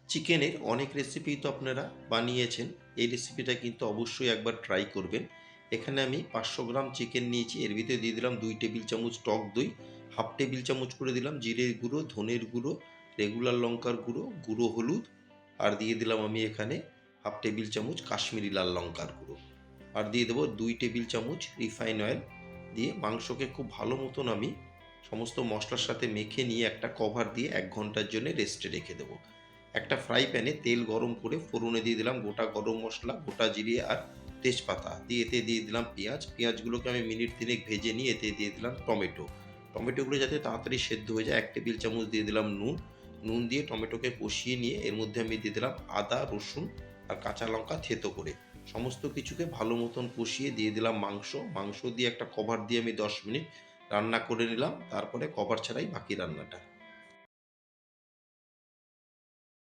চিকেনের অনেক রেসিপি তো আপনারা বানিয়েছেন। এই রেসিপিটা কিন্তু অবশ্যই একবার ট্রাই করবেন। এখানে আমি ৫০০ গ্রাম চিকেন নিয়েছি। এর ভিতরে দিয়ে দিলাম ২ টেবিল চামচ টক দই, হাফ টেবিল চামচ করে দিলাম জিরের গুঁড়ো, ধনের গুঁড়ো, রেগুলার লঙ্কার গুঁড়ো, গুঁড়ো হলুদ আর দিয়ে দিলাম আমি এখানে হাফ টেবিল চামচ কাশ্মীরি লাল লঙ্কার গুঁড়ো। আর দিয়ে দেবো ২ টেবিল চামচ রিফাইন অয়েল। দিয়ে মাংসকে খুব ভালো মতন আমি সমস্ত মশলার সাথে মেখে নিয়ে একটা কভার দিয়ে ১ ঘন্টার জন্য রেস্টে রেখে দেবো। একটা ফ্রাই প্যানে তেল গরম করে ফোড়নে দিয়ে দিলাম গোটা গরম মশলা, গোটা জিরে আর তেজপাতা দিয়ে এতে দিয়ে দিলাম পেঁয়াজ। পেঁয়াজগুলোকে আমি মিনিট ৩ ভেজে নিয়ে এতে দিয়ে দিলাম টমেটো। টমেটোগুলো যাতে তাড়াতাড়ি সেদ্ধ হয়ে যায় ১ টেবিল চামচ দিয়ে দিলাম নুন। নুন দিয়ে টমেটোকে কষিয়ে নিয়ে এর মধ্যে আমি দিয়ে দিলাম আদা, রসুন আর কাঁচা লঙ্কা থেঁতো করে। সমস্ত কিছুকে ভালো মতন কষিয়ে দিয়ে দিলাম মাংস। মাংস দিয়ে একটা কভার দিয়ে আমি ১০ মিনিট রান্না করে নিলাম। তারপরে কভার ছাড়াই বাকি রান্নাটা।